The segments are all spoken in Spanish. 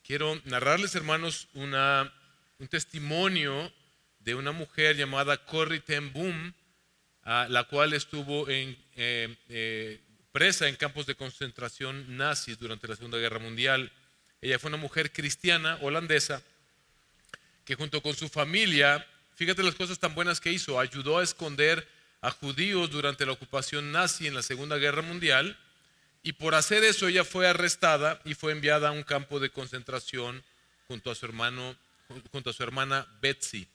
Quiero narrarles, hermanos, un testimonio de una mujer llamada Corrie ten Boom, la cual estuvo presa en campos de concentración nazis durante la Segunda Guerra Mundial. Ella fue una mujer cristiana holandesa que junto con su familia, fíjate las cosas tan buenas que hizo, ayudó a esconder a judíos durante la ocupación nazi en la Segunda Guerra Mundial. Y por hacer eso ella fue arrestada y fue enviada a un campo de concentración junto a su hermana Betsy.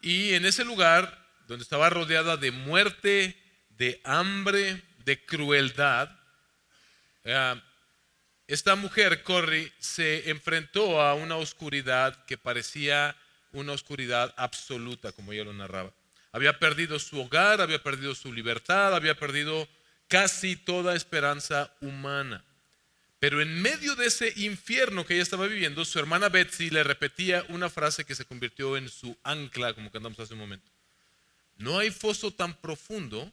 Y en ese lugar, donde estaba rodeada de muerte, de hambre, de crueldad, esta mujer, Corrie, se enfrentó a una oscuridad que parecía una oscuridad absoluta, como ella lo narraba. Había perdido su hogar, había perdido su libertad, había perdido casi toda esperanza humana. Pero en medio de ese infierno que ella estaba viviendo, su hermana Betsy le repetía una frase que se convirtió en su ancla, como cantamos hace un momento. No hay foso tan profundo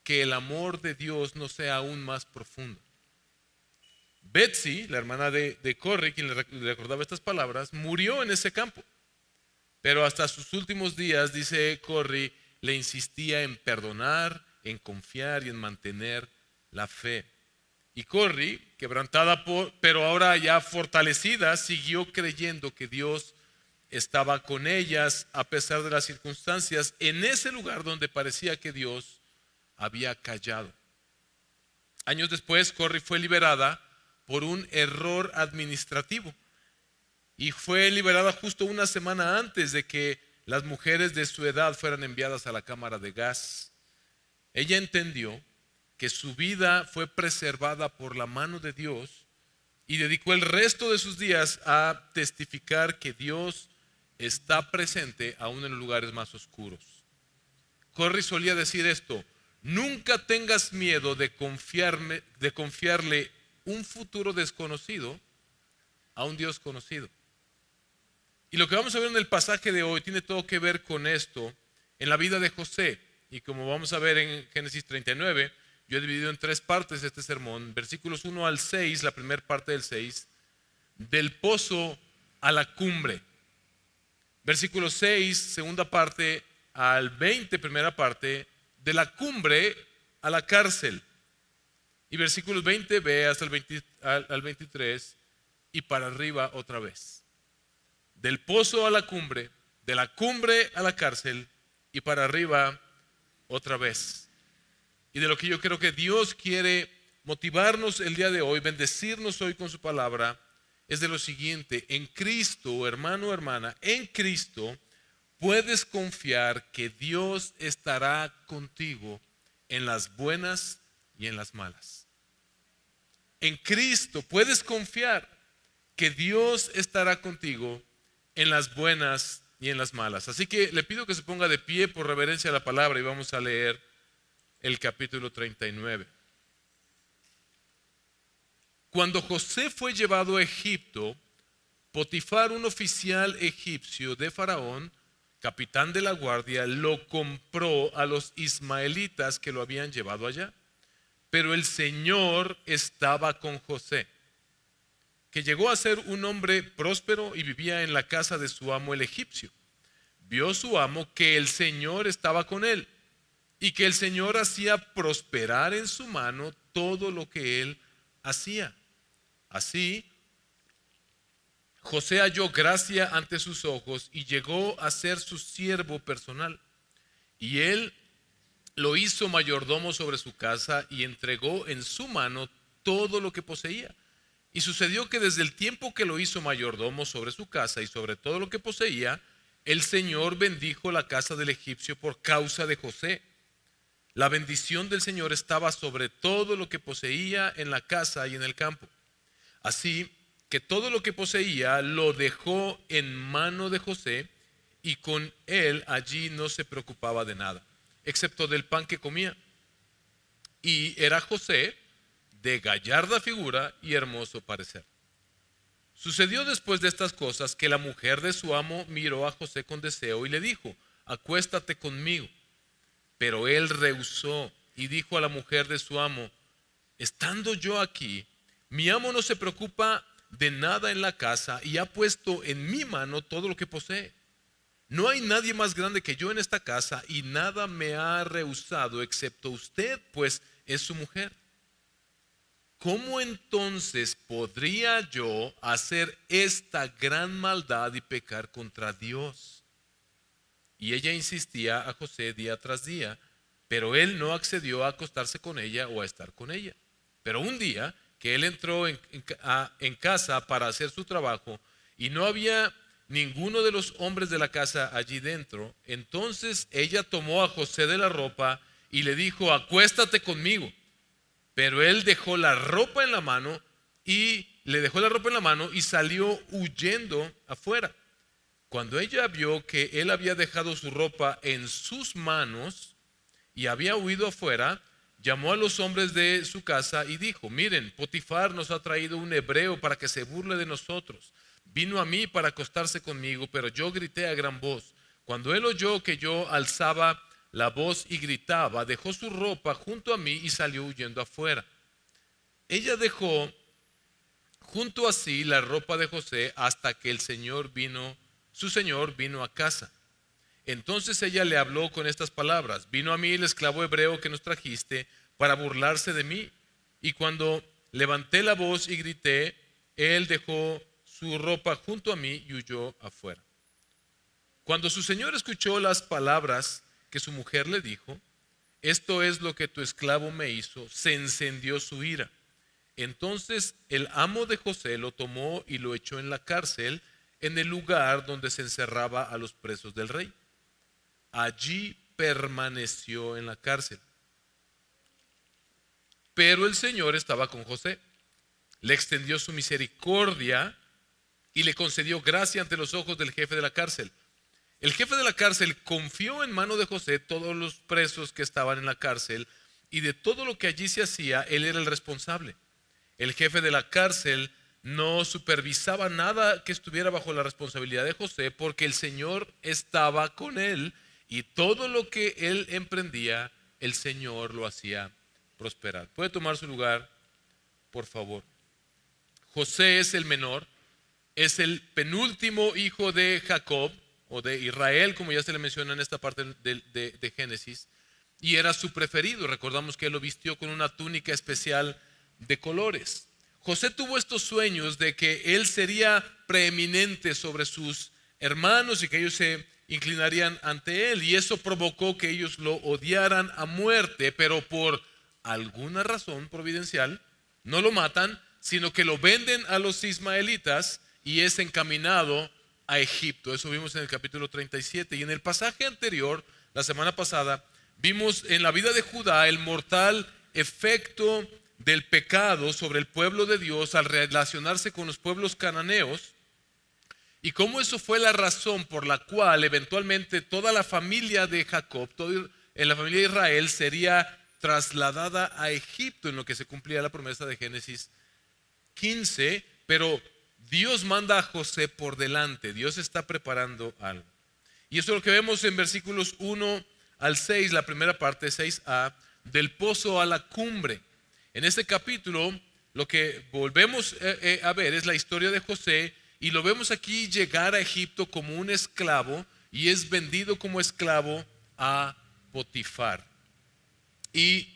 que el amor de Dios no sea aún más profundo. Betsy, la hermana de Corrie, quien le recordaba estas palabras, murió en ese campo. Pero hasta sus últimos días, dice Corrie, le insistía en perdonar, en confiar y en mantener la fe. Y Corrie, quebrantada pero ahora ya fortalecida, siguió creyendo que Dios estaba con ellas a pesar de las circunstancias en ese lugar donde parecía que Dios había callado. Años después, Corrie fue liberada por un error administrativo y fue liberada justo una semana antes de que las mujeres de su edad fueran enviadas a la cámara de gas. Ella entendió que su vida fue preservada por la mano de Dios y dedicó el resto de sus días a testificar que Dios está presente aún en los lugares más oscuros. Corrie solía decir esto: nunca tengas miedo de confiarle un futuro desconocido a un Dios conocido. Y lo que vamos a ver en el pasaje de hoy tiene todo que ver con esto en la vida de José. Y como vamos a ver en Génesis 39, yo he dividido en 3 partes este sermón. Versículos 1 al 6, la primera parte del 6, del pozo a la cumbre. Versículo 6, segunda parte, al 20, primera parte, de la cumbre a la cárcel. Y versículos 20b hasta al 23, y para arriba otra vez. Del pozo a la cumbre, de la cumbre a la cárcel, y para arriba otra vez. Y de lo que yo creo que Dios quiere motivarnos el día de hoy, bendecirnos hoy con su palabra, es de lo siguiente: en Cristo, hermano o hermana, en Cristo puedes confiar que Dios estará contigo en las buenas y en las malas. En Cristo puedes confiar que Dios estará contigo en las buenas y en las malas. Así que le pido que se ponga de pie por reverencia a la palabra y vamos a leer el capítulo 39. Cuando José fue llevado a Egipto, Potifar, un oficial egipcio de Faraón, capitán de la guardia, lo compró a los ismaelitas que lo habían llevado allá. Pero el Señor estaba con José, que llegó a ser un hombre próspero y vivía en la casa de su amo el egipcio. Vio su amo que el Señor estaba con él y que el Señor hacía prosperar en su mano todo lo que él hacía. Así, José halló gracia ante sus ojos y llegó a ser su siervo personal. Y él lo hizo mayordomo sobre su casa y entregó en su mano todo lo que poseía. Y sucedió que desde el tiempo que lo hizo mayordomo sobre su casa y sobre todo lo que poseía, el Señor bendijo la casa del egipcio por causa de José. La bendición del Señor estaba sobre todo lo que poseía en la casa y en el campo. Así que todo lo que poseía lo dejó en mano de José, y con él allí no se preocupaba de nada, excepto del pan que comía. Y era José de gallarda figura y hermoso parecer. Sucedió después de estas cosas que la mujer de su amo miró a José con deseo y le dijo: acuéstate conmigo. Pero él rehusó y dijo a la mujer de su amo: estando yo aquí, mi amo no se preocupa de nada en la casa y ha puesto en mi mano todo lo que posee. No hay nadie más grande que yo en esta casa y nada me ha rehusado excepto usted, pues es su mujer. ¿Cómo entonces podría yo hacer esta gran maldad y pecar contra Dios? Y ella insistía a José día tras día, pero él no accedió a acostarse con ella o a estar con ella. Pero un día que él entró en casa para hacer su trabajo y no había ninguno de los hombres de la casa allí dentro, entonces ella tomó a José de la ropa y le dijo: acuéstate conmigo. Pero él dejó la ropa en la mano y le dejó la ropa en la mano y salió huyendo afuera. Cuando ella vio que él había dejado su ropa en sus manos y había huido afuera, llamó a los hombres de su casa y dijo: miren, Potifar nos ha traído un hebreo para que se burle de nosotros. Vino a mí para acostarse conmigo, pero yo grité a gran voz. Cuando él oyó que yo alzaba la voz y gritaba, dejó su ropa junto a mí y salió huyendo afuera. Ella dejó junto a sí la ropa de José hasta que su señor vino a casa. Entonces ella le habló con estas palabras: vino a mí el esclavo hebreo que nos trajiste para burlarse de mí. Y cuando levanté la voz y grité, él dejó su ropa junto a mí y huyó afuera. Cuando su señor escuchó las palabras que su mujer le dijo: esto es lo que tu esclavo me hizo, se encendió su ira. Entonces el amo de José lo tomó y lo echó en la cárcel, en el lugar donde se encerraba a los presos del rey. Allí permaneció en la cárcel. Pero el Señor estaba con José, le extendió su misericordia y le concedió gracia ante los ojos del jefe de la cárcel. El jefe de la cárcel confió en mano de José todos los presos que estaban en la cárcel, y de todo lo que allí se hacía, él era el responsable. El jefe de la cárcel no supervisaba nada que estuviera bajo la responsabilidad de José, porque el Señor estaba con él, y todo lo que él emprendía, el Señor lo hacía prosperar. ¿Puede tomar su lugar, por favor? José es el menor, es el penúltimo hijo de Jacob, o de Israel, como ya se le menciona en esta parte de Génesis, y era su preferido. Recordamos que él lo vistió con una túnica especial de colores. José tuvo estos sueños de que él sería preeminente sobre sus hermanos y que ellos se inclinarían ante él, y eso provocó que ellos lo odiaran a muerte, pero por alguna razón providencial no lo matan, sino que lo venden a los ismaelitas y es encaminado a Egipto. Eso vimos en el capítulo 37. Y en el pasaje anterior, la semana pasada, vimos en la vida de Judá el mortal efecto del pecado sobre el pueblo de Dios al relacionarse con los pueblos cananeos, y cómo eso fue la razón por la cual eventualmente toda la familia de Jacob, en la familia de Israel, sería trasladada a Egipto, en lo que se cumplía la promesa de Génesis 15. Pero Dios manda a José por delante. Dios está preparando algo. Y eso es lo que vemos en versículos 1 al 6, la primera parte, 6a, del pozo a la cumbre. En este capítulo, lo que volvemos a ver es la historia de José, y lo vemos aquí llegar a Egipto como un esclavo, y es vendido como esclavo a Potifar. Y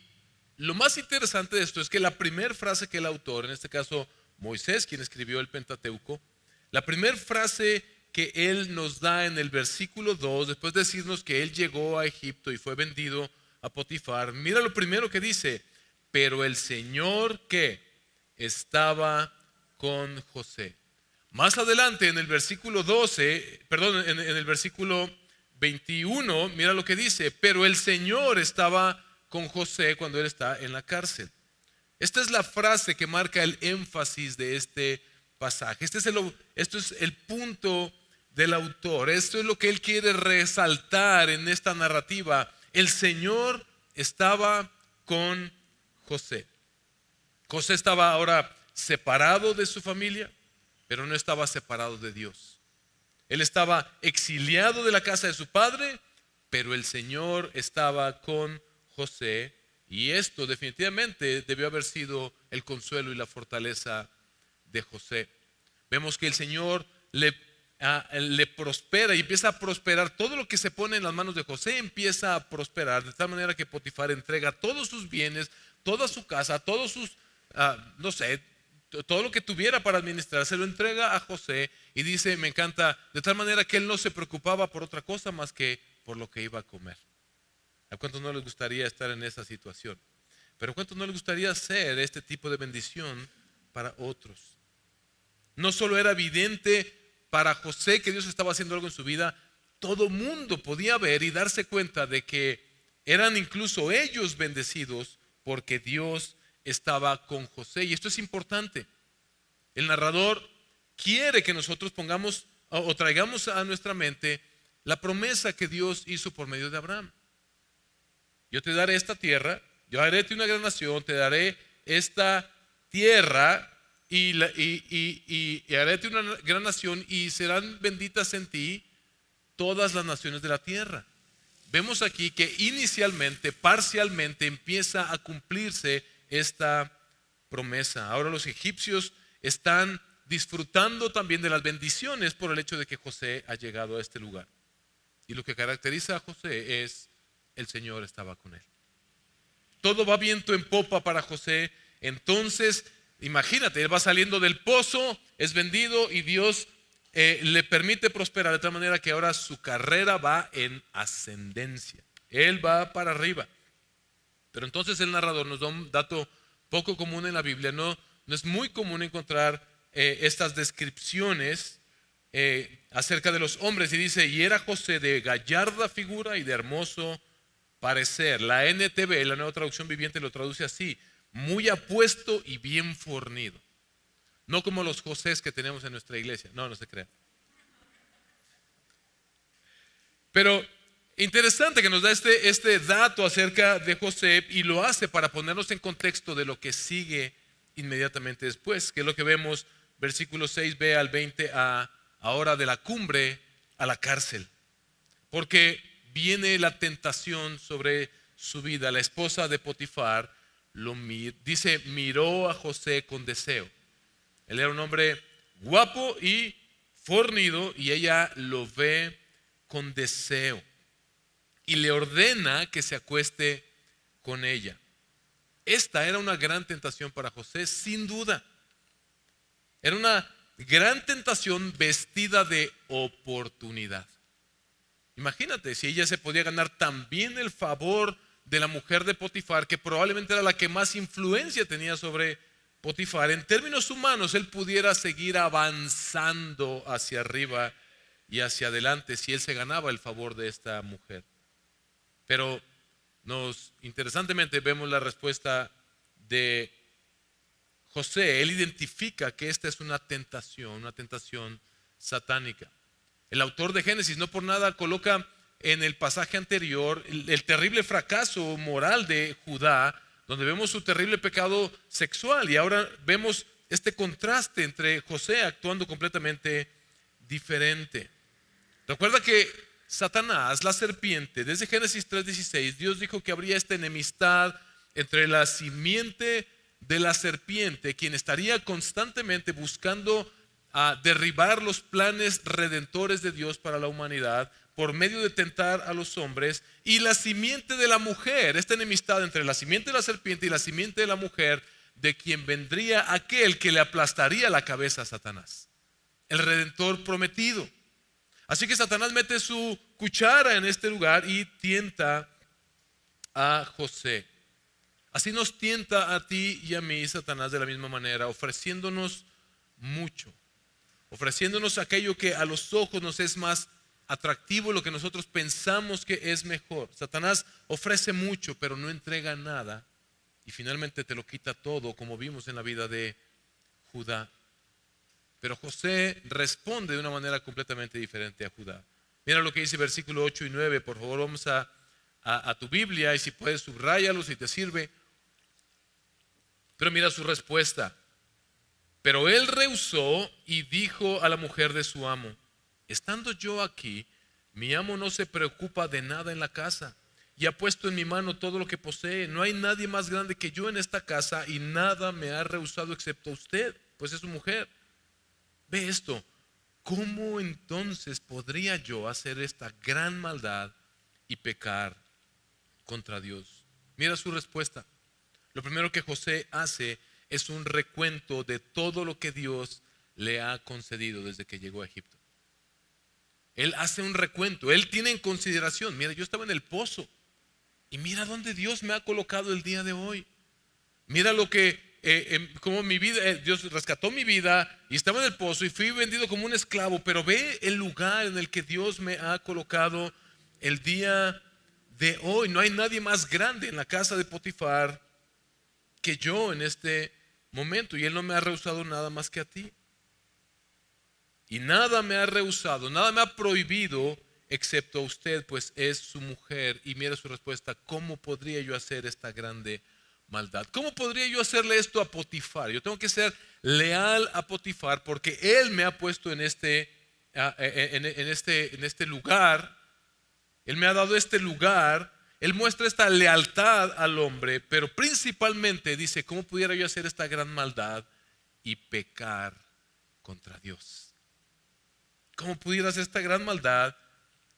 lo más interesante de esto es que la primera frase que el autor, en este caso Moisés, quien escribió el Pentateuco, la primera frase que él nos da en el versículo 2, después de decirnos que él llegó a Egipto y fue vendido a Potifar, mira lo primero que dice: pero el Señor que estaba con José. Más adelante en el versículo 12, perdón, en el versículo 21, mira lo que dice: pero el Señor estaba con José cuando él está en la cárcel. Esta es la frase que marca el énfasis de este pasaje. Esto es el punto del autor. Esto es lo que él quiere resaltar en esta narrativa. El Señor estaba con José. José estaba ahora separado de su familia, pero no estaba separado de Dios. Él estaba exiliado de la casa de su padre, pero el Señor estaba con José. Y esto definitivamente debió haber sido el consuelo y la fortaleza de José. vemos que el Señor le prospera y empieza a prosperar. Todo lo que se pone en las manos de José empieza a prosperar, de tal manera que Potifar entrega todos sus bienes, toda su casa, todos sus, no sé, todo lo que tuviera para administrar, se lo entrega a José y dice, me encanta, de tal manera que él no se preocupaba por otra cosa más que por lo que iba a comer. ¿A cuántos no les gustaría estar en esa situación? Pero ¿a cuántos no les gustaría hacer este tipo de bendición para otros? No solo era evidente para José que Dios estaba haciendo algo en su vida, todo mundo podía ver y darse cuenta de que eran incluso ellos bendecidos porque Dios estaba con José. Y esto es importante. El narrador quiere que nosotros pongamos o traigamos a nuestra mente la promesa que Dios hizo por medio de Abraham. Yo te daré esta tierra, yo haré una gran nación, te daré esta tierra y haré una gran nación y serán benditas en ti todas las naciones de la tierra. Vemos aquí que inicialmente, parcialmente, empieza a cumplirse esta promesa. Ahora los egipcios están disfrutando también de las bendiciones por el hecho de que José ha llegado a este lugar. Y lo que caracteriza a José es el Señor estaba con él. Todo va viento en popa para José. Entonces, imagínate, él va saliendo del pozo, es vendido y Dios le permite prosperar de tal manera que ahora su carrera va en ascendencia. Él va para arriba. Pero entonces el narrador nos da un dato poco común en la Biblia. No es muy común encontrar estas descripciones acerca de los hombres. Y dice, y era José de gallarda figura y de hermoso parecer. La NTV, la Nueva Traducción Viviente, lo traduce así: muy apuesto y bien fornido. No como los Josés que tenemos en nuestra iglesia. No se crea. Pero interesante que nos da este dato acerca de José y lo hace para ponernos en contexto de lo que sigue inmediatamente después, que es lo que vemos, versículo 6b al 20, ahora de la cumbre a la cárcel. Porque viene la tentación sobre su vida. La esposa de Potifar dice, miró a José con deseo. Él era un hombre guapo y fornido y ella lo ve con deseo y le ordena que se acueste con ella. Esta era una gran tentación para José, sin duda. Era una gran tentación vestida de oportunidad. Imagínate si ella se podía ganar también el favor de la mujer de Potifar, que probablemente era la que más influencia tenía sobre Potifar. En términos humanos, él pudiera seguir avanzando hacia arriba y hacia adelante si él se ganaba el favor de esta mujer. Pero interesantemente vemos la respuesta de José. Él identifica que esta es una tentación satánica. El autor de Génesis no por nada coloca en el pasaje anterior el terrible fracaso moral de Judá, donde vemos su terrible pecado sexual, y ahora vemos este contraste entre José actuando completamente diferente. Recuerda que Satanás, la serpiente, desde Génesis 3:16, Dios dijo que habría esta enemistad entre la simiente de la serpiente, quien estaría constantemente buscando derribar los planes redentores de Dios para la humanidad por medio de tentar a los hombres, y la simiente de la mujer, esta enemistad entre la simiente de la serpiente y la simiente de la mujer, de quien vendría aquel que le aplastaría la cabeza a Satanás, el redentor prometido. Así que Satanás mete su cuchara en este lugar y tienta a José. Así nos tienta a ti y a mí Satanás de la misma manera, ofreciéndonos mucho, ofreciéndonos aquello que a los ojos nos es más atractivo, lo que nosotros pensamos que es mejor. Satanás ofrece mucho, pero no entrega nada, y finalmente te lo quita todo, como vimos en la vida de Judá. Pero José responde de una manera completamente diferente a Judá. Mira lo que dice versículo 8 y 9. Por favor, vamos a tu Biblia, y si puedes subráyalo si te sirve. Pero mira su respuesta. Pero él rehusó y dijo a la mujer de su amo: estando yo aquí, mi amo no se preocupa de nada en la casa, y ha puesto en mi mano todo lo que posee. No hay nadie más grande que yo en esta casa, y nada me ha rehusado excepto usted, pues es su mujer. Ve esto, ¿cómo entonces podría yo hacer esta gran maldad y pecar contra Dios? Mira su respuesta. Lo primero que José hace es un recuento de todo lo que Dios le ha concedido desde que llegó a Egipto. Él hace un recuento, él tiene en consideración, mira, yo estaba en el pozo y mira dónde Dios me ha colocado el día de hoy. Mira lo que, como mi vida, Dios rescató mi vida y estaba en el pozo y fui vendido como un esclavo, pero ve el lugar en el que Dios me ha colocado el día de hoy. No hay nadie más grande en la casa de Potifar que yo en este momento, y él no me ha rehusado nada más que a ti. Y nada me ha rehusado, nada me ha prohibido excepto a usted, pues es su mujer. Y mira su respuesta, ¿cómo podría yo hacer esta grande maldad? ¿Cómo podría yo hacerle esto a Potifar? Yo tengo que ser leal a Potifar porque él me ha puesto en este lugar. Él me ha dado este lugar. Él muestra esta lealtad al hombre, pero principalmente dice, ¿cómo pudiera yo hacer esta gran maldad y pecar contra Dios? ¿Cómo pudiera hacer esta gran maldad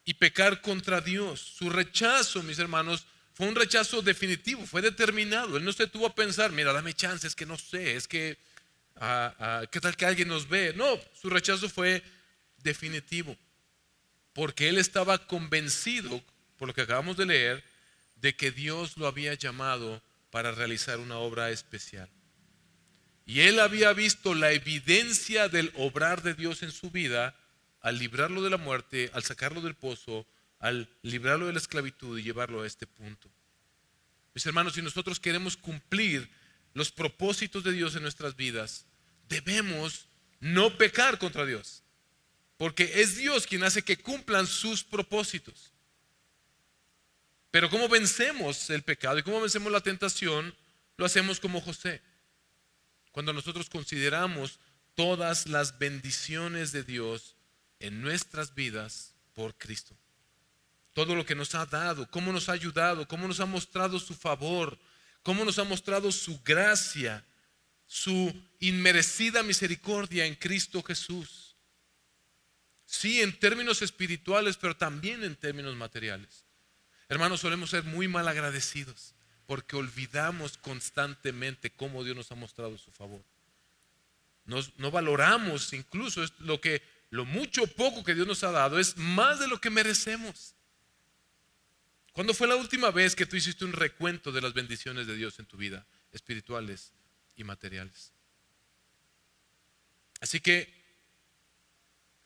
y pecar contra Dios? Su rechazo, mis hermanos, fue un rechazo definitivo, fue determinado. Él no se tuvo a pensar, mira, dame chance, es que no sé, es que, ¿qué tal que alguien nos ve? No, su rechazo fue definitivo, porque él estaba convencido, por lo que acabamos de leer, de que Dios lo había llamado para realizar una obra especial. Y él había visto la evidencia del obrar de Dios en su vida al librarlo de la muerte, al sacarlo del pozo, al librarlo de la esclavitud y llevarlo a este punto. Mis hermanos, si nosotros queremos cumplir los propósitos de Dios en nuestras vidas, debemos no pecar contra Dios, porque es Dios quien hace que cumplan sus propósitos. Pero ¿cómo vencemos el pecado y cómo vencemos la tentación? Lo hacemos como José. Cuando nosotros consideramos todas las bendiciones de Dios en nuestras vidas por Cristo. Todo lo que nos ha dado, cómo nos ha ayudado, cómo nos ha mostrado su favor, cómo nos ha mostrado su gracia, su inmerecida misericordia en Cristo Jesús. Sí, en términos espirituales, pero también en términos materiales. Hermanos, solemos ser muy mal agradecidos porque olvidamos constantemente cómo Dios nos ha mostrado su favor. No valoramos incluso lo mucho o poco que Dios nos ha dado es más de lo que merecemos. ¿Cuándo fue la última vez que tú hiciste un recuento de las bendiciones de Dios en tu vida, espirituales y materiales? Así que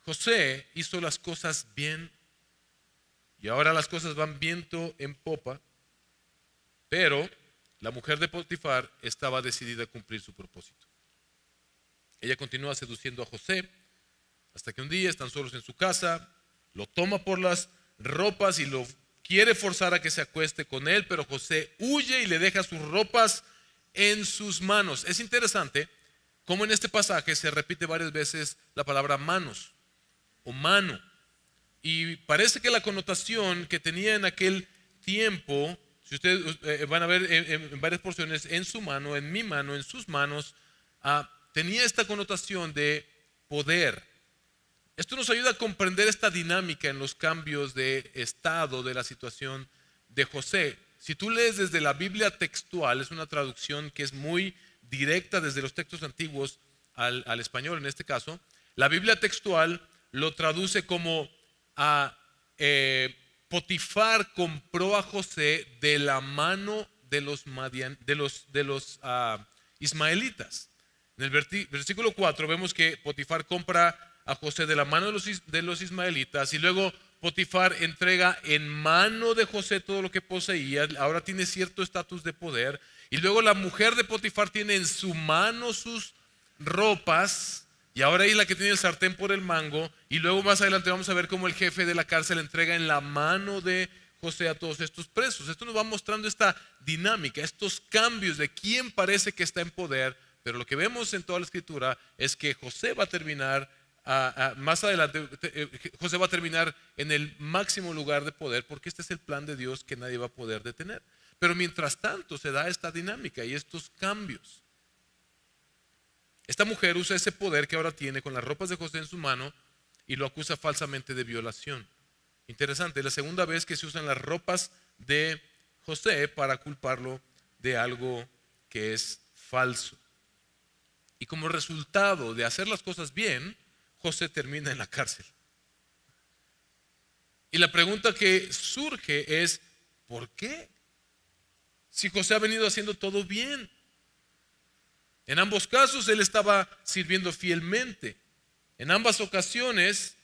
José hizo las cosas bien y ahora las cosas van viento en popa, pero la mujer de Potifar estaba decidida a cumplir su propósito. Ella continúa seduciendo a José hasta que un día están solos en su casa, lo toma por las ropas y lo quiere forzar a que se acueste con él, pero José huye y le deja sus ropas en sus manos. Es interesante cómo en este pasaje se repite varias veces la palabra manos o mano. Y parece que la connotación que tenía en aquel tiempo, si ustedes van a ver en varias porciones, en su mano, en mi mano, en sus manos, tenía esta connotación de poder. Esto nos ayuda a comprender esta dinámica en los cambios de estado de la situación de José. Si tú lees desde la Biblia textual, es una traducción que es muy directa desde los textos antiguos al español en este caso. La Biblia textual lo traduce como Potifar compró a José de la mano de los ismaelitas. En el versículo 4 vemos que Potifar compra a José de la mano de los ismaelitas y luego Potifar entrega en mano de José todo lo que poseía. Ahora tiene cierto estatus de poder y luego la mujer de Potifar tiene en su mano sus ropas y ahora ahí la que tiene el sartén por el mango y luego más adelante vamos a ver cómo el jefe de la cárcel entrega en la mano de José a todos estos presos. Esto nos va mostrando esta dinámica, estos cambios de quién parece que está en poder, pero lo que vemos en toda la escritura es que José va a terminar más adelante, José va a terminar en el máximo lugar de poder porque este es el plan de Dios que nadie va a poder detener. Pero mientras tanto se da esta dinámica y estos cambios. Esta mujer usa ese poder que ahora tiene con las ropas de José en su mano y lo acusa falsamente de violación. Interesante, es la segunda vez que se usan las ropas de José para culparlo de algo que es falso. Y como resultado de hacer las cosas bien, José termina en la cárcel. Y la pregunta que surge es, ¿por qué? Si José ha venido haciendo todo bien. En ambos casos él estaba sirviendo fielmente. En ambas ocasiones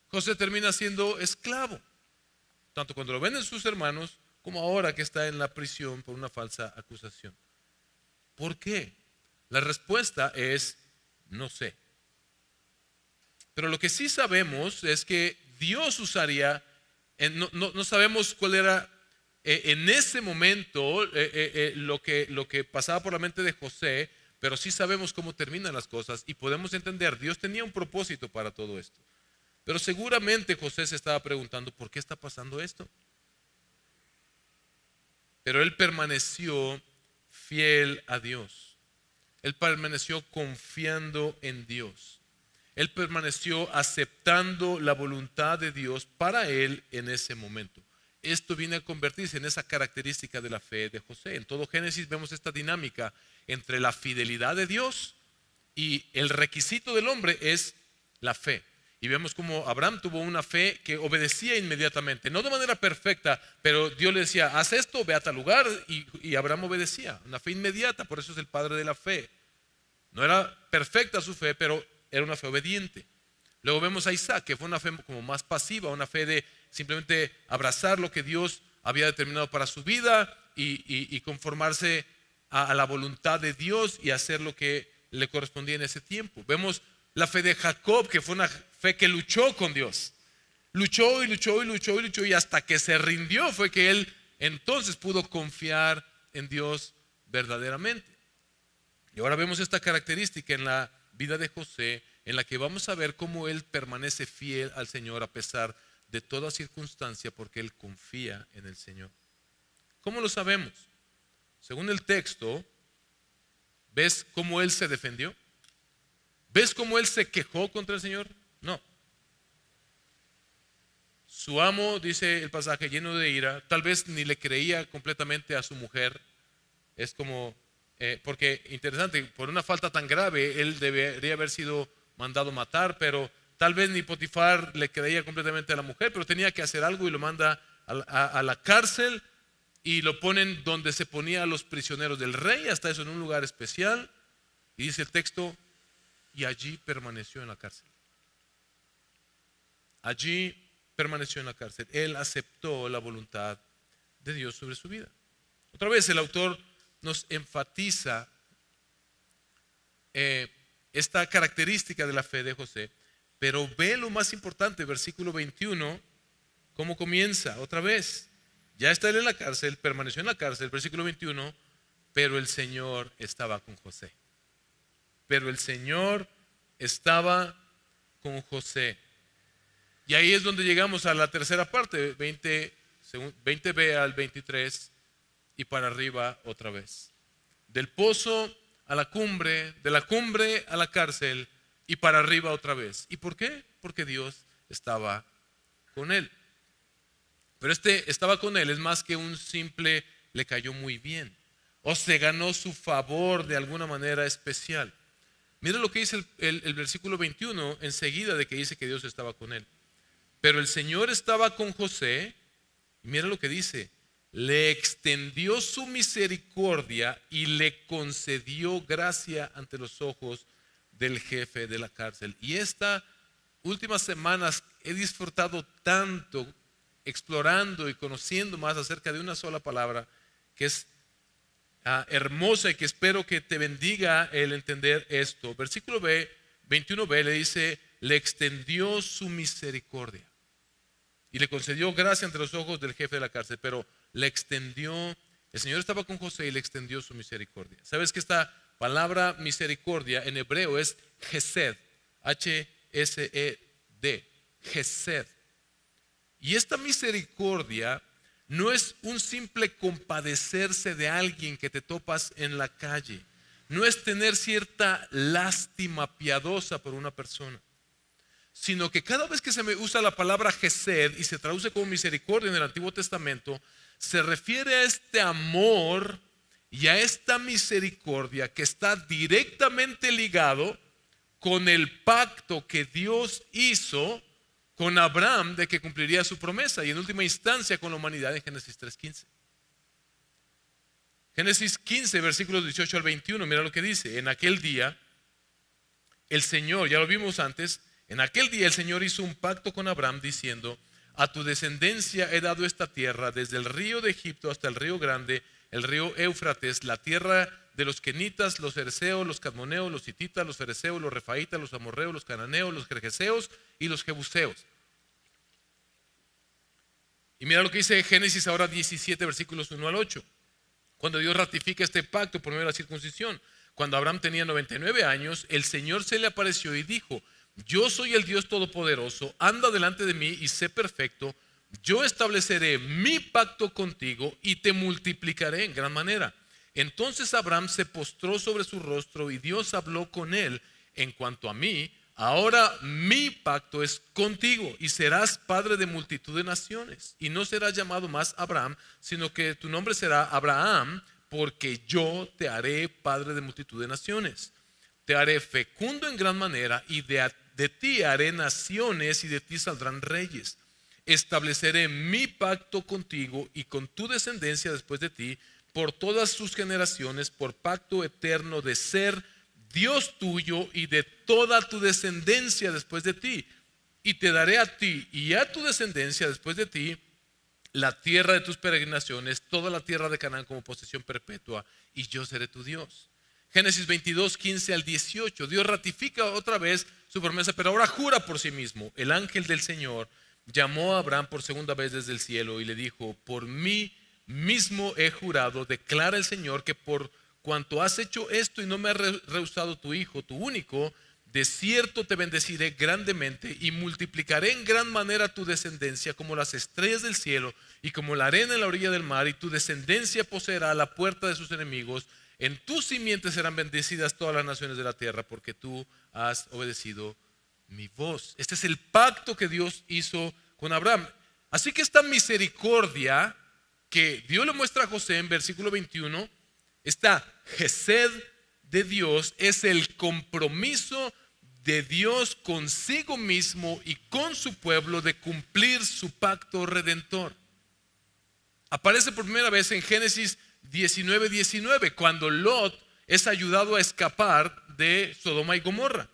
José termina siendo esclavo, tanto cuando lo venden sus hermanos como ahora que está en la prisión por una falsa acusación. ¿Por qué? La respuesta es no sé. Pero lo que sí sabemos es que Dios usaría, no sabemos cuál era en ese momento lo que pasaba por la mente de José, pero sí sabemos cómo terminan las cosas y podemos entender, Dios tenía un propósito para todo esto. Pero seguramente José se estaba preguntando, ¿por qué está pasando esto? Pero él permaneció fiel a Dios. Él permaneció confiando en Dios. Él permaneció aceptando la voluntad de Dios para él en ese momento. Esto viene a convertirse en esa característica de la fe de José. En todo Génesis vemos esta dinámica entre la fidelidad de Dios y el requisito del hombre es la fe. Y vemos como Abraham tuvo una fe que obedecía inmediatamente, no de manera perfecta, pero Dios le decía, haz esto, ve a tal lugar, y Abraham obedecía, una fe inmediata, por eso es el padre de la fe. No era perfecta su fe, pero era una fe obediente. Luego vemos a Isaac, que fue una fe como más pasiva, una fe de simplemente abrazar lo que Dios había determinado para su vida y conformarse a la voluntad de Dios y hacer lo que le correspondía en ese tiempo. Vemos la fe de Jacob, que fue una fe que luchó con Dios. Luchó y luchó y luchó y luchó y hasta que se rindió fue que él entonces pudo confiar en Dios verdaderamente. Y ahora vemos esta característica en la vida de José, en la que vamos a ver cómo él permanece fiel al Señor a pesar de toda circunstancia, porque él confía en el Señor. ¿Cómo lo sabemos? Según el texto, ¿ves cómo él se defendió? ¿Ves cómo él se quejó contra el Señor? No. Su amo, dice el pasaje, lleno de ira, tal vez ni le creía completamente a su mujer. Es como, porque interesante, por una falta tan grave, él debería haber sido mandado matar, pero tal vez ni Potifar le creía completamente a la mujer, pero tenía que hacer algo y lo manda a la cárcel y lo ponen donde se ponía a los prisioneros del rey, hasta eso en un lugar especial. Y dice el texto, y allí permaneció en la cárcel. Allí permaneció en la cárcel. Él aceptó la voluntad de Dios sobre su vida. Otra vez el autor nos enfatiza esta característica de la fe de José, pero ve lo más importante, versículo 21, cómo comienza otra vez. Ya está él en la cárcel, permaneció en la cárcel, versículo 21, pero el Señor estaba con José. Pero el Señor estaba con José. Y ahí es donde llegamos a la tercera parte, 20b al 23 y para arriba otra vez. Del pozo a la cumbre, de la cumbre a la cárcel y para arriba otra vez. ¿Y por qué? Porque Dios estaba con él. Pero estaba con él es más que un simple le cayó muy bien o se ganó su favor de alguna manera especial. Mira lo que dice el versículo 21 enseguida de que dice que Dios estaba con él. Pero el Señor estaba con José y mira lo que dice, le extendió su misericordia y le concedió gracia ante los ojos del jefe de la cárcel. Y estas últimas semanas he disfrutado tanto explorando y conociendo más acerca de una sola palabra que es hermosa y que espero que te bendiga el entender esto. Versículo 21b le dice, le extendió su misericordia y le concedió gracia ante los ojos del jefe de la cárcel, pero le extendió, el Señor estaba con José y le extendió su misericordia. ¿Sabes que esta palabra misericordia en hebreo es Hesed, H-S-E-D, Hesed? Y esta misericordia no es un simple compadecerse de alguien que te topas en la calle. no es tener cierta lástima piadosa por una persona, sino que cada vez que se me usa la palabra Gesed y se traduce como misericordia en el Antiguo Testamento, se refiere a este amor y a esta misericordia que está directamente ligado con el pacto que Dios hizo con Abraham de que cumpliría su promesa y en última instancia con la humanidad en Génesis 3:15. Génesis 15, versículos 18 al 21, mira lo que dice: en aquel día el Señor, ya lo vimos antes, en aquel día el Señor hizo un pacto con Abraham diciendo: a tu descendencia he dado esta tierra, desde el río de Egipto hasta el río grande, el río Éufrates, la tierra de los kenitas, los hereceos, los cadmoneos, los hititas, los fereceos, los refaitas, los amorreos, los cananeos, los gergeseos y los jebuseos. Y mira lo que dice Génesis ahora 17, versículos 1 al 8. Cuando Dios ratifica este pacto por medio de la circuncisión, cuando Abraham tenía 99 años, el Señor se le apareció y dijo: yo soy el Dios Todopoderoso, anda delante de mí y sé perfecto. Yo estableceré mi pacto contigo y te multiplicaré en gran manera. Entonces Abraham se postró sobre su rostro y Dios habló con él: en cuanto a mí, ahora mi pacto es contigo y serás padre de multitud de naciones. Y no serás llamado más Abraham, sino que tu nombre será Abraham, porque yo te haré padre de multitud de naciones. Te haré fecundo en gran manera y de ti haré naciones y de ti saldrán reyes. Estableceré mi pacto contigo y con tu descendencia después de ti por todas sus generaciones, por pacto eterno de ser Dios tuyo y de toda tu descendencia después de ti. Y te daré a ti y a tu descendencia después de ti la tierra de tus peregrinaciones, toda la tierra de Canaán como posesión perpetua, y yo seré tu Dios. Génesis 22, 15 al 18. Dios ratifica otra vez su promesa, pero ahora jura por sí mismo. El ángel del Señor llamó a Abraham por segunda vez desde el cielo y le dijo: por mí mismo he jurado, declara el Señor, que por cuanto has hecho esto y no me has rehusado tu hijo, tu único, de cierto te bendeciré grandemente y multiplicaré en gran manera tu descendencia como las estrellas del cielo y como la arena en la orilla del mar, y tu descendencia poseerá la puerta de sus enemigos. En tu simiente serán bendecidas todas las naciones de la tierra, porque tú has obedecido mi voz. Este es el pacto que Dios hizo con Abraham. Así que esta misericordia que Dios le muestra a José en versículo 21, esta Gesed de Dios, es el compromiso de Dios consigo mismo y con su pueblo de cumplir su pacto redentor. Aparece por primera vez en Génesis 19:19, cuando Lot es ayudado a escapar de Sodoma y Gomorra.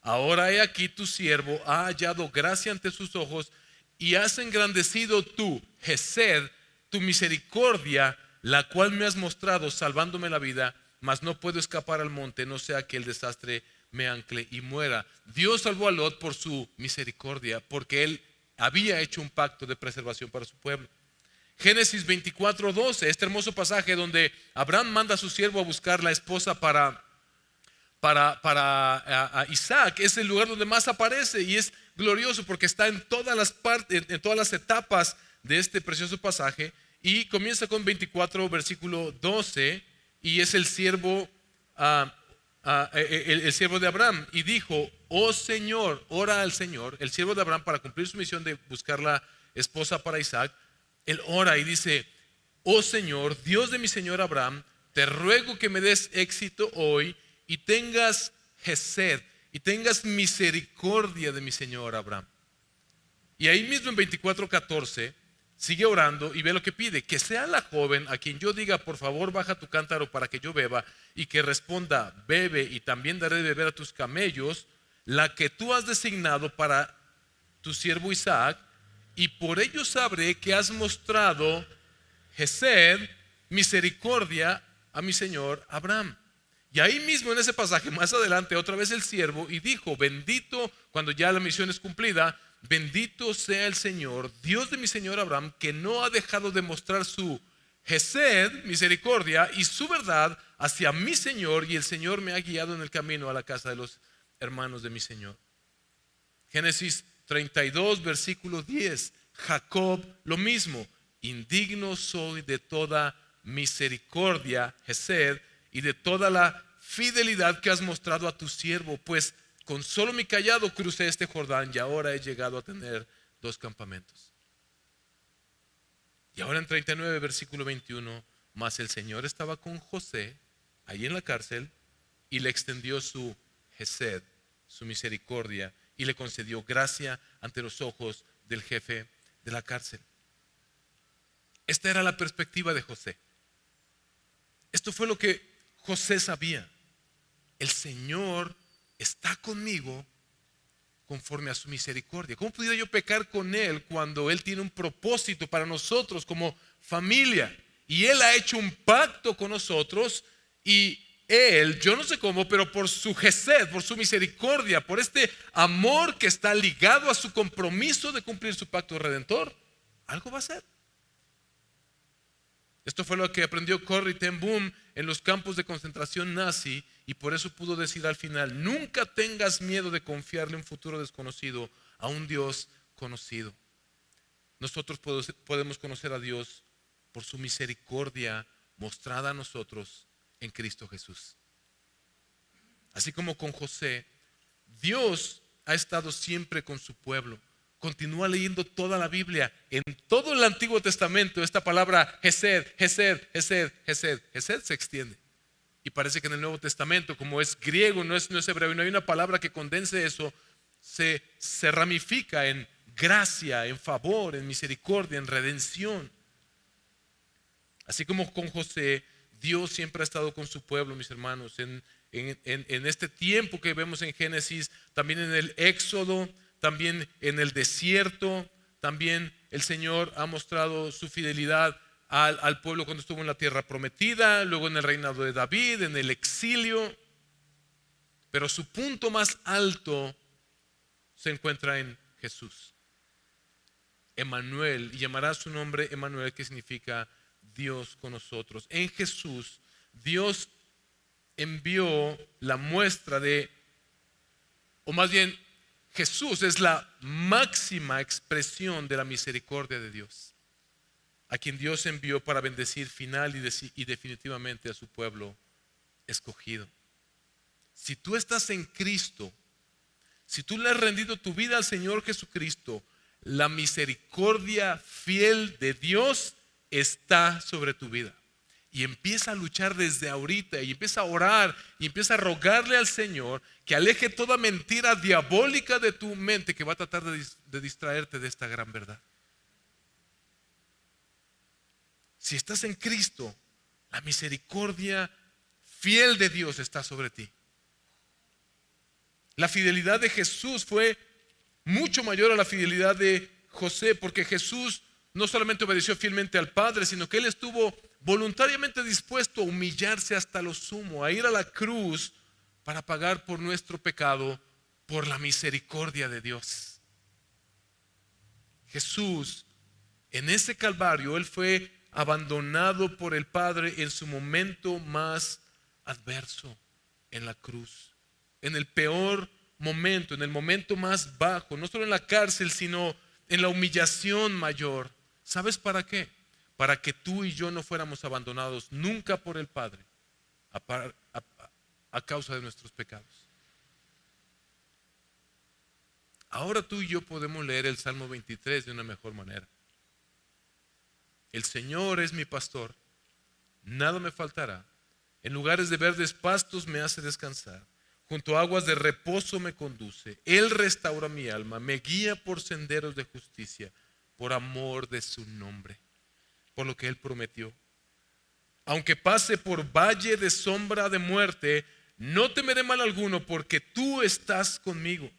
Ahora he aquí, tu siervo ha hallado gracia ante sus ojos y has engrandecido tu Gesed, tu misericordia, la cual me has mostrado salvándome la vida, mas no puedo escapar al monte, no sea que el desastre me ancle y muera. Dios salvó a Lot por su misericordia, porque él había hecho un pacto de preservación para su pueblo. Génesis 24:12, este hermoso pasaje donde Abraham manda a su siervo a buscar la esposa para Isaac, es el lugar donde más aparece y es glorioso porque está en todas las partes, en todas las etapas de este precioso pasaje. Y comienza con 24 versículo 12 y es el siervo el siervo de Abraham, y dijo: oh Señor, ora al Señor. El siervo de Abraham, para cumplir su misión de buscar la esposa para Isaac, él ora y dice: oh Señor, Dios de mi señor Abraham, te ruego que me des éxito hoy y tengas Gesed y tengas misericordia de mi señor Abraham. Y ahí mismo en 24:14 sigue orando y ve lo que pide: que sea la joven a quien yo diga, por favor baja tu cántaro para que yo beba, y que responda, bebe, y también daré de beber a tus camellos, la que tú has designado para tu siervo Isaac, y por ello sabré que has mostrado Gesed, misericordia a mi señor Abraham. Y ahí mismo en ese pasaje más adelante otra vez el siervo y dijo: bendito, cuando ya la misión es cumplida, bendito sea el Señor, Dios de mi señor Abraham, que no ha dejado de mostrar su Gesed, misericordia, y su verdad hacia mi señor, y el Señor me ha guiado en el camino a la casa de los hermanos de mi señor. Génesis 32 versículo 10, Jacob lo mismo: indigno soy de toda misericordia, Gesed, y de toda la fidelidad que has mostrado a tu siervo, pues con solo mi cayado crucé este Jordán y ahora he llegado a tener 2 campamentos. Y ahora en 39, versículo 21, mas el Señor estaba con José ahí en la cárcel y le extendió su hesed, su misericordia, y le concedió gracia ante los ojos del jefe de la cárcel. Esta era la perspectiva de José. Esto fue lo que José sabía. El Señor está conmigo conforme a su misericordia. ¿Cómo pudiera yo pecar con Él cuando Él tiene un propósito para nosotros como familia? Y Él ha hecho un pacto con nosotros y Él, yo no sé cómo, pero por su gesed, por su misericordia, por este amor que está ligado a su compromiso de cumplir su pacto redentor, algo va a hacer. Esto fue lo que aprendió Corrie ten Boom en los campos de concentración nazi, y por eso pudo decir al final: nunca tengas miedo de confiarle un futuro desconocido a un Dios conocido. Nosotros podemos conocer a Dios por su misericordia mostrada a nosotros en Cristo Jesús. Así como con José, Dios ha estado siempre con su pueblo. Continúa leyendo toda la Biblia. En todo el Antiguo Testamento esta palabra hesed, hesed, hesed, hesed, hesed se extiende. Y parece que en el Nuevo Testamento, como es griego, no es hebreo, y no hay una palabra que condense eso, se ramifica en gracia, en favor, en misericordia, en redención. Así como con José, Dios siempre ha estado con su pueblo, mis hermanos, en este tiempo que vemos en Génesis, también en el Éxodo, también en el desierto. También el Señor ha mostrado su fidelidad al pueblo cuando estuvo en la tierra prometida, luego en el reinado de David, en el exilio. Pero su punto más alto se encuentra en Jesús. Emmanuel, y llamará su nombre Emmanuel, que significa Dios con nosotros. En Jesús, Dios envió la muestra o más bien, Jesús es la máxima expresión de la misericordia de Dios, a quien Dios envió para bendecir final y definitivamente a su pueblo escogido. Si tú estás en Cristo, si tú le has rendido tu vida al Señor Jesucristo, la misericordia fiel de Dios está sobre tu vida. Y empieza a luchar desde ahorita, y empieza a orar, y empieza a rogarle al Señor que aleje toda mentira diabólica de tu mente que va a tratar de distraerte de esta gran verdad. Si estás en Cristo, la misericordia fiel de Dios está sobre ti. La fidelidad de Jesús fue mucho mayor a la fidelidad de José, porque Jesús no solamente obedeció fielmente al Padre, sino que Él estuvo voluntariamente dispuesto a humillarse hasta lo sumo, a ir a la cruz para pagar por nuestro pecado, por la misericordia de Dios. Jesús, en ese Calvario, Él fue abandonado por el Padre en su momento más adverso, en la cruz, en el peor momento, en el momento más bajo, no solo en la cárcel, sino en la humillación mayor. ¿Sabes para qué? Para que tú y yo no fuéramos abandonados nunca por el Padre a causa de nuestros pecados. Ahora tú y yo podemos leer el Salmo 23 de una mejor manera. El Señor es mi pastor, nada me faltará. En lugares de verdes pastos me hace descansar. Junto a aguas de reposo me conduce. Él restaura mi alma, me guía por senderos de justicia, por amor de su nombre, por lo que Él prometió. Aunque pase por valle de sombra de muerte, no temeré mal alguno, porque tú estás conmigo.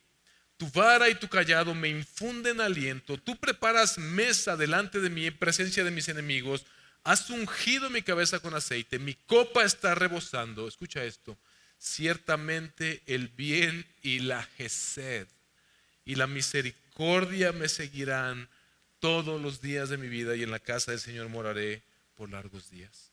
Tu vara y tu cayado me infunden aliento. Tú preparas mesa delante de mí en presencia de mis enemigos. Has ungido mi cabeza con aceite. Mi copa está rebosando. Escucha esto. Ciertamente el bien y la gesed y la misericordia me seguirán todos los días de mi vida, y en la casa del Señor moraré por largos días.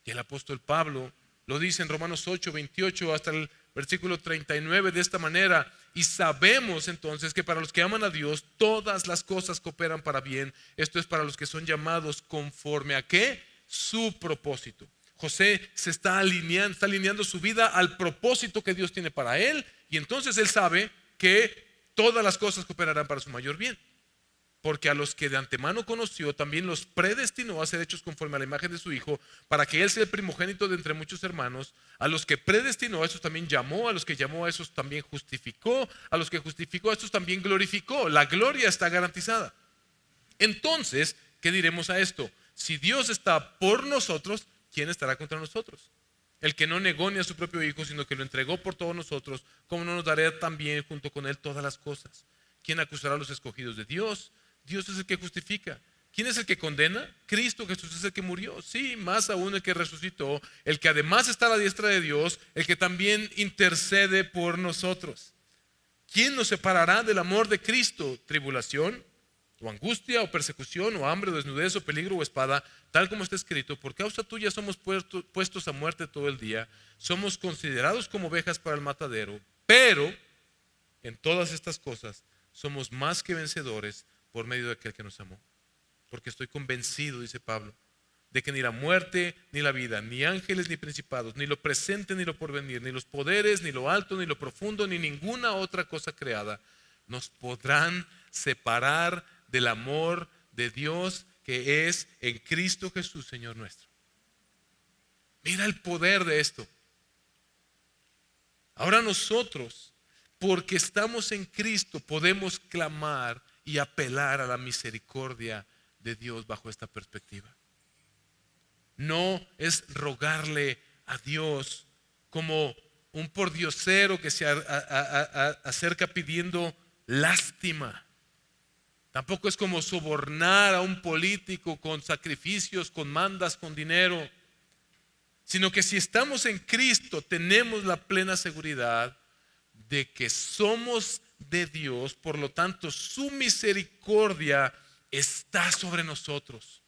Y el apóstol Pablo lo dice en Romanos 8, 28 hasta el versículo 39 de esta manera: y sabemos entonces que para los que aman a Dios todas las cosas cooperan para bien. Esto es para los que son llamados conforme a ¿qué? Su propósito. José está alineando su vida al propósito que Dios tiene para él, y entonces él sabe que todas las cosas cooperarán para su mayor bien. Porque a los que de antemano conoció, también los predestinó a ser hechos conforme a la imagen de su Hijo, para que Él sea el primogénito de entre muchos hermanos. A los que predestinó, a esos también llamó. A los que llamó, a esos también justificó. A los que justificó, a esos también glorificó. La gloria está garantizada. Entonces, ¿qué diremos a esto? Si Dios está por nosotros, ¿quién estará contra nosotros? El que no negó ni a su propio Hijo, sino que lo entregó por todos nosotros, ¿cómo no nos dará también junto con Él todas las cosas? ¿Quién acusará a los escogidos de Dios? Dios es el que justifica. ¿Quién es el que condena? Cristo Jesús es el que murió. Sí, más aún el que resucitó, el que además está a la diestra de Dios, el que también intercede por nosotros. ¿Quién nos separará del amor de Cristo? ¿Tribulación, o angustia, o persecución, o hambre, o desnudez, o peligro, o espada? Tal como está escrito: por causa tuya somos puestos a muerte todo el día, somos considerados como ovejas para el matadero. Pero en todas estas cosas somos más que vencedores por medio de aquel que nos amó. Porque estoy convencido, dice Pablo, de que ni la muerte, ni la vida, ni ángeles, ni principados, ni lo presente, ni lo porvenir, ni los poderes, ni lo alto, ni lo profundo, ni ninguna otra cosa creada nos podrán separar del amor de Dios que es en Cristo Jesús, Señor nuestro. Mira el poder de esto. Ahora nosotros, porque estamos en Cristo, podemos clamar y apelar a la misericordia de Dios bajo esta perspectiva. No es rogarle a Dios como un pordiosero que se acerca pidiendo lástima. Tampoco es como sobornar a un político con sacrificios, con mandas, con dinero. Sino que si estamos en Cristo, tenemos la plena seguridad de que somos de Dios, por lo tanto su misericordia está sobre nosotros.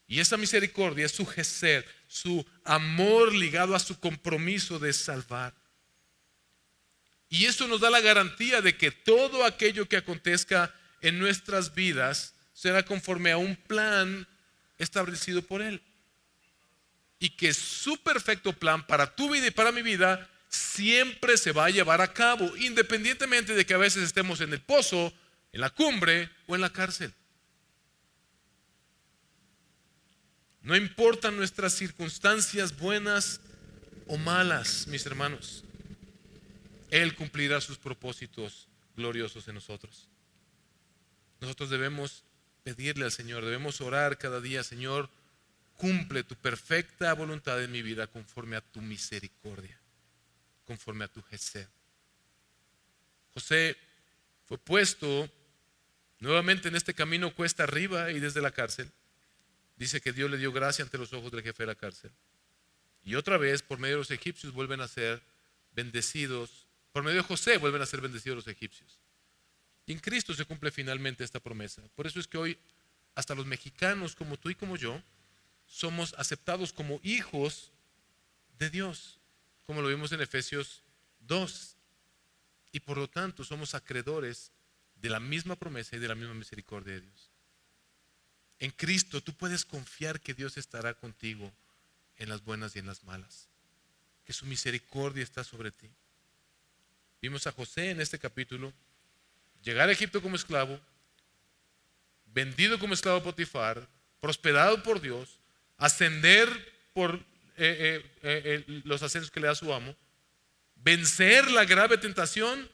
Y esa misericordia es su gesed, su amor ligado a su compromiso de salvar. Y eso nos da la garantía de que todo aquello que acontezca en nuestras vidas será conforme a un plan establecido por Él. Y que su perfecto plan para tu vida y para mi vida siempre se va a llevar a cabo, independientemente de que a veces estemos en el pozo, en la cumbre o en la cárcel. No importan nuestras circunstancias buenas o malas, mis hermanos, Él cumplirá sus propósitos gloriosos en nosotros. Nosotros debemos pedirle al Señor, debemos orar cada día: Señor, cumple tu perfecta voluntad en mi vida conforme a tu misericordia, conforme a tu gesed. José fue puesto nuevamente en este camino cuesta arriba y desde la cárcel. Dice que Dios le dio gracia ante los ojos del jefe de la cárcel. Y otra vez, por medio de los egipcios, vuelven a ser bendecidos. Por medio de José vuelven a ser bendecidos los egipcios. Y en Cristo se cumple finalmente esta promesa. Por eso es que hoy hasta los mexicanos como tú y como yo somos aceptados como hijos de Dios, como lo vimos en Efesios 2. Y por lo tanto somos acreedores de la misma promesa y de la misma misericordia de Dios. En Cristo tú puedes confiar que Dios estará contigo en las buenas y en las malas, que su misericordia está sobre ti. Vimos a José en este capítulo llegar a Egipto como esclavo, vendido como esclavo a Potifar, prosperado por Dios, ascender por los ascensos que le da su amo, vencer la grave tentación,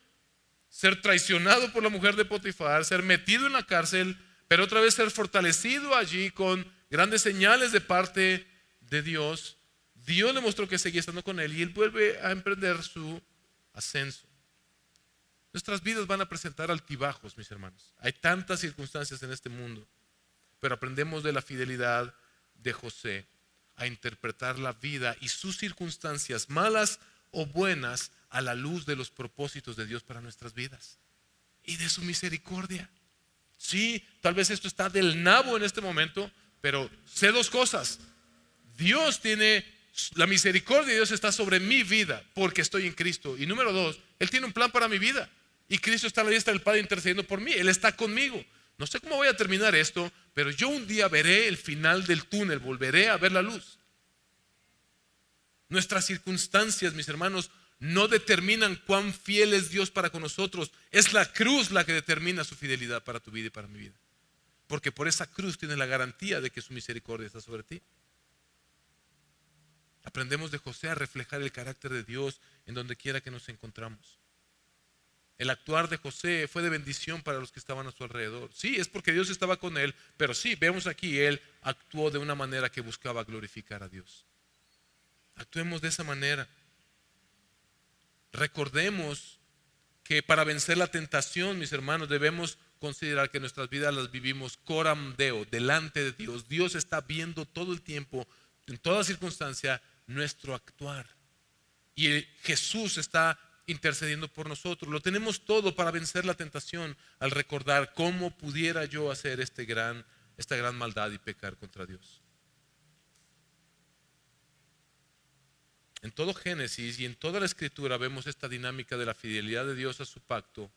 ser traicionado por la mujer de Potifar, ser metido en la cárcel, pero otra vez ser fortalecido allí con grandes señales de parte de Dios. Dios le mostró que seguía estando con él y él vuelve a emprender su ascenso. Nuestras vidas van a presentar altibajos, mis hermanos. Hay tantas circunstancias en este mundo, pero aprendemos de la fidelidad de José a interpretar la vida y sus circunstancias, malas o buenas, a la luz de los propósitos de Dios para nuestras vidas y de su misericordia. Sí, tal vez esto está del nabo en este momento, pero sé dos cosas: Dios tiene la misericordia de Dios está sobre mi vida porque estoy en Cristo. Y número dos, Él tiene un plan para mi vida y Cristo está a la diestra del Padre intercediendo por mí. Él está conmigo. No sé cómo voy a terminar esto, pero yo un día veré el final del túnel, volveré a ver la luz. Nuestras circunstancias, mis hermanos, no determinan cuán fiel es Dios para con nosotros. Es la cruz la que determina su fidelidad para tu vida y para mi vida. Porque por esa cruz tienes la garantía de que su misericordia está sobre ti. Aprendemos de José a reflejar el carácter de Dios en donde quiera que nos encontramos. El actuar de José fue de bendición para los que estaban a su alrededor. Sí, es porque Dios estaba con él, pero sí, vemos aquí, él actuó de una manera que buscaba glorificar a Dios. Actuemos de esa manera. Recordemos que para vencer la tentación, mis hermanos, debemos considerar que nuestras vidas las vivimos coram Deo, delante de Dios. Dios está viendo todo el tiempo, en toda circunstancia, nuestro actuar. Y Jesús está intercediendo por nosotros. Lo tenemos todo para vencer la tentación al recordar cómo pudiera yo hacer esta gran maldad y pecar contra Dios. En todo Génesis y en toda la Escritura vemos esta dinámica de la fidelidad de Dios a su pacto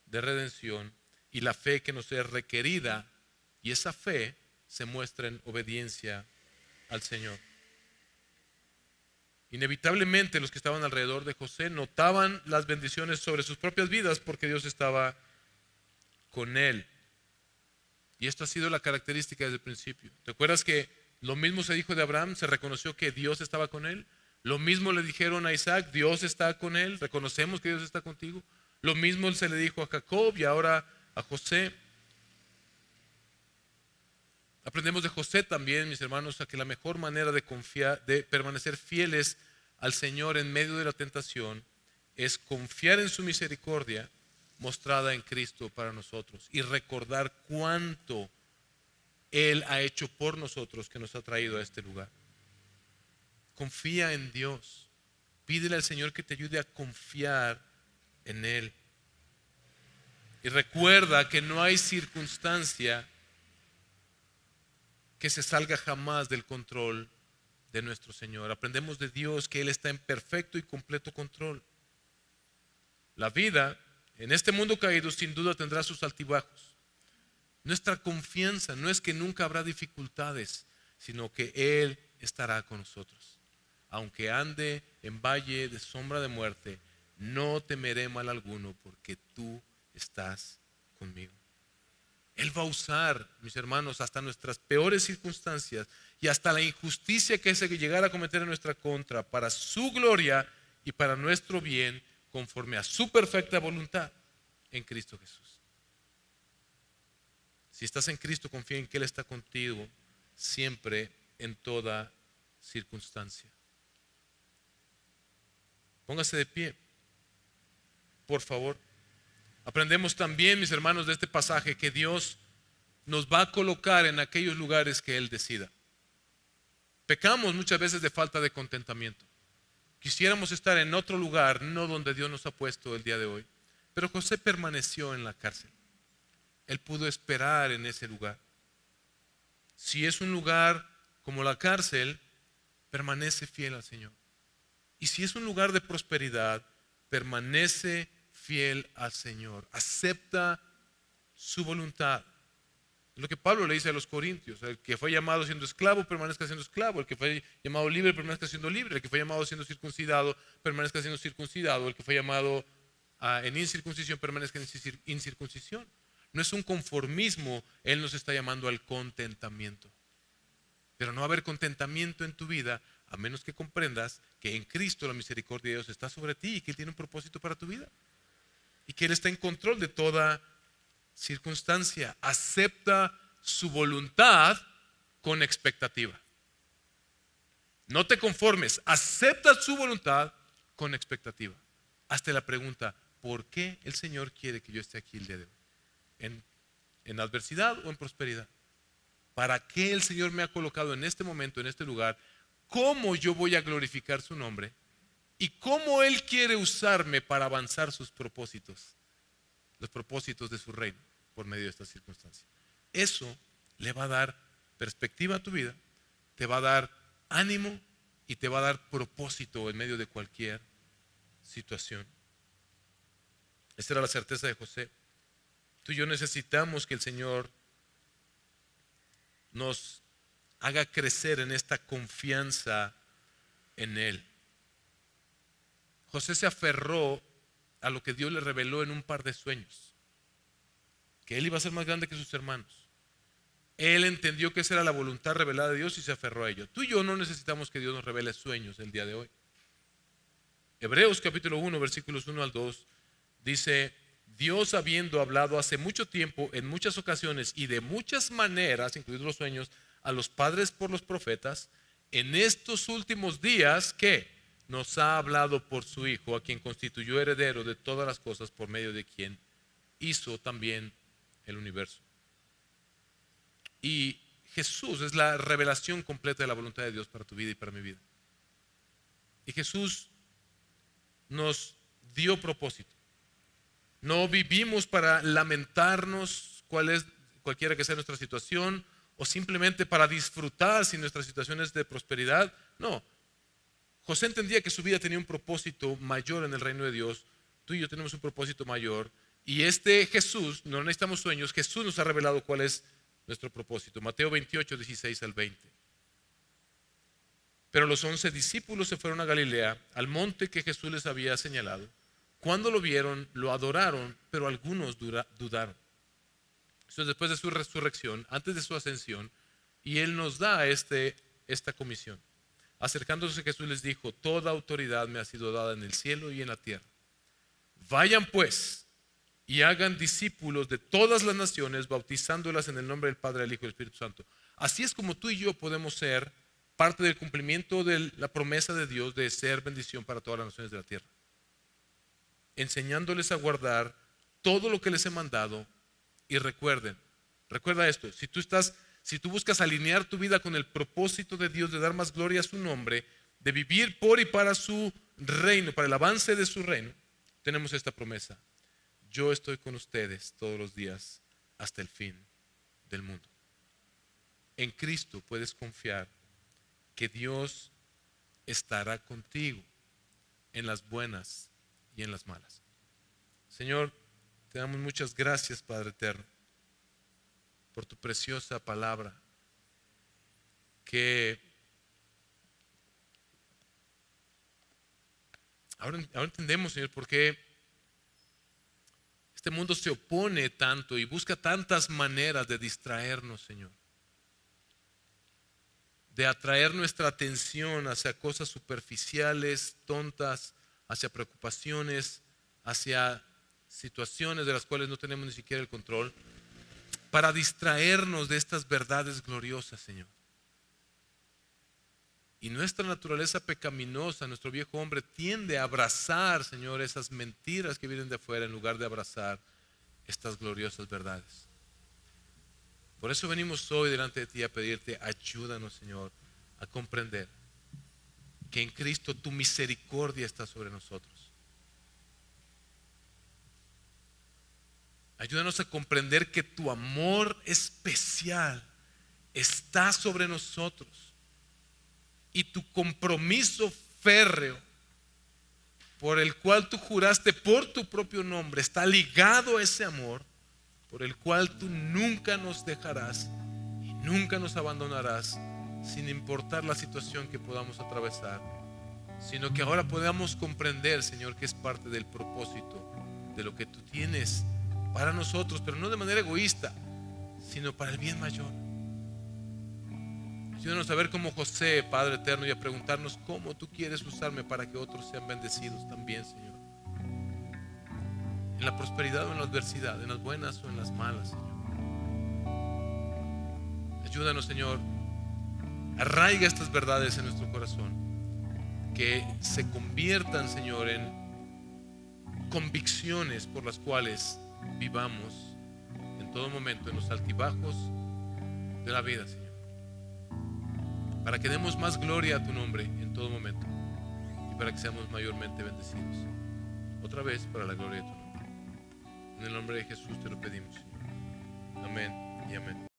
de redención y la fe que nos es requerida, y esa fe se muestra en obediencia al Señor. Inevitablemente los que estaban alrededor de José notaban las bendiciones sobre sus propias vidas porque Dios estaba con él. Y esto ha sido la característica desde el principio. ¿Te acuerdas que lo mismo se dijo de Abraham? Se reconoció que Dios estaba con él. Lo mismo le dijeron a Isaac, Dios está con él, reconocemos que Dios está contigo. Lo mismo se le dijo a Jacob y ahora a José. Aprendemos de José también, mis hermanos, a que la mejor manera de confiar, de permanecer fieles al Señor en medio de la tentación es confiar en su misericordia mostrada en Cristo para nosotros y recordar cuánto Él ha hecho por nosotros que nos ha traído a este lugar. Confía en Dios. Pídele al Señor que te ayude a confiar en Él. Y recuerda que no hay circunstancia que se salga jamás del control de nuestro Señor. Aprendemos de Dios que Él está en perfecto y completo control. La vida en este mundo caído sin duda tendrá sus altibajos. Nuestra confianza no es que nunca habrá dificultades, sino que Él estará con nosotros. Aunque ande en valle de sombra de muerte, no temeré mal alguno porque tú estás conmigo. Él va a usar, mis hermanos, hasta nuestras peores circunstancias y hasta la injusticia que se llegara a cometer en nuestra contra para su gloria y para nuestro bien, conforme a su perfecta voluntad en Cristo Jesús. Si estás en Cristo, confía en que Él está contigo siempre, en toda circunstancia. Póngase de pie, por favor. Aprendemos también, mis hermanos, de este pasaje que Dios nos va a colocar en aquellos lugares que Él decida. Pecamos muchas veces de falta de contentamiento. Quisiéramos estar en otro lugar, no donde Dios nos ha puesto el día de hoy. Pero José permaneció en la cárcel. Él pudo esperar en ese lugar. Si es un lugar como la cárcel, permanece fiel al Señor. Y si es un lugar de prosperidad, permanece fiel al Señor. Acepta su voluntad. Es lo que Pablo le dice a los corintios: el que fue llamado siendo esclavo, permanezca siendo esclavo; el que fue llamado libre, permanezca siendo libre; el que fue llamado siendo circuncidado, permanezca siendo circuncidado; el que fue llamado en incircuncisión, permanezca en incircuncisión. No es un conformismo, Él nos está llamando al contentamiento. Pero no va a haber contentamiento en tu vida a menos que comprendas que en Cristo la misericordia de Dios está sobre ti y que Él tiene un propósito para tu vida y que Él está en control de toda circunstancia. Acepta su voluntad con expectativa. No te conformes, acepta su voluntad con expectativa. Hazte la pregunta: ¿por qué el Señor quiere que yo esté aquí el día de hoy? ¿En adversidad o en prosperidad? ¿Para qué el Señor me ha colocado en este momento, en este lugar? ¿Cómo yo voy a glorificar su nombre? ¿Y cómo Él quiere usarme para avanzar sus propósitos? Los propósitos de su reino por medio de estas circunstancias. Eso le va a dar perspectiva a tu vida, te va a dar ánimo y te va a dar propósito en medio de cualquier situación. Esta era la certeza de José. Tú y yo necesitamos que el Señor nos haga crecer en esta confianza en Él. José se aferró a lo que Dios le reveló en un par de sueños, que él iba a ser más grande que sus hermanos. Él entendió que esa era la voluntad revelada de Dios y se aferró a ello. Tú y yo no necesitamos que Dios nos revele sueños el día de hoy. Hebreos capítulo 1, versículos 1 al 2 dice: Dios, habiendo hablado hace mucho tiempo, en muchas ocasiones y de muchas maneras, incluidos los sueños, a los padres por los profetas, en estos últimos días, ¿qué? Nos ha hablado por su Hijo, a quien constituyó heredero de todas las cosas, por medio de quien hizo también el universo. Y Jesús es la revelación completa de la voluntad de Dios para tu vida y para mi vida. Y Jesús nos dio propósito. No vivimos para lamentarnos cualquiera que sea nuestra situación, o simplemente para disfrutar si nuestra situación es de prosperidad. No. José entendía que su vida tenía un propósito mayor en el reino de Dios. Tú y yo tenemos un propósito mayor. Y este Jesús, no necesitamos sueños, Jesús nos ha revelado cuál es nuestro propósito. Mateo 28, 16 al 20. Pero los 11 discípulos se fueron a Galilea, al monte que Jesús les había señalado. Cuando lo vieron, lo adoraron, pero algunos dudaron. Eso es después de su resurrección, antes de su ascensión, y Él nos da esta comisión. Acercándose, Jesús les dijo: toda autoridad me ha sido dada en el cielo y en la tierra. Vayan pues y hagan discípulos de todas las naciones, bautizándolas en el nombre del Padre, del Hijo y del Espíritu Santo. Así es como tú y yo podemos ser parte del cumplimiento de la promesa de Dios de ser bendición para todas las naciones de la tierra, enseñándoles a guardar todo lo que les he mandado. Y recuerda esto: si tú buscas alinear tu vida con el propósito de Dios de dar más gloria a su nombre, de vivir por y para su reino, para el avance de su reino, tenemos esta promesa: yo estoy con ustedes todos los días hasta el fin del mundo. En Cristo puedes confiar que Dios estará contigo en las buenas y en las malas. Señor, te damos muchas gracias, Padre eterno, por tu preciosa palabra, que ahora entendemos, Señor, por qué este mundo se opone tanto y busca tantas maneras de distraernos, Señor, de atraer nuestra atención hacia cosas superficiales, tontas, hacia preocupaciones, hacia situaciones de las cuales no tenemos ni siquiera el control, para distraernos de estas verdades gloriosas, Señor. Y nuestra naturaleza pecaminosa, nuestro viejo hombre, tiende a abrazar, Señor, esas mentiras que vienen de afuera en lugar de abrazar estas gloriosas verdades. Por eso venimos hoy delante de ti a pedirte: ayúdanos, Señor, a comprender que en Cristo tu misericordia está sobre nosotros. Ayúdanos a comprender que tu amor especial está sobre nosotros y tu compromiso férreo, por el cual tú juraste por tu propio nombre, está ligado a ese amor, por el cual tú nunca nos dejarás y nunca nos abandonarás, sin importar la situación que podamos atravesar, sino que ahora podamos comprender, Señor, que es parte del propósito de lo que tú tienes para nosotros, pero no de manera egoísta, sino para el bien mayor. Ayúdanos a ver como José, Padre eterno, y a preguntarnos cómo tú quieres usarme para que otros sean bendecidos también, Señor. En la prosperidad o en la adversidad, en las buenas o en las malas, Señor. Ayúdanos, Señor. Arraiga estas verdades en nuestro corazón, que se conviertan, Señor, en convicciones por las cuales vivamos en todo momento en los altibajos de la vida, Señor, para que demos más gloria a tu nombre en todo momento y para que seamos mayormente bendecidos. Otra vez, para la gloria de tu nombre. En el nombre de Jesús te lo pedimos, Señor. Amén y amén.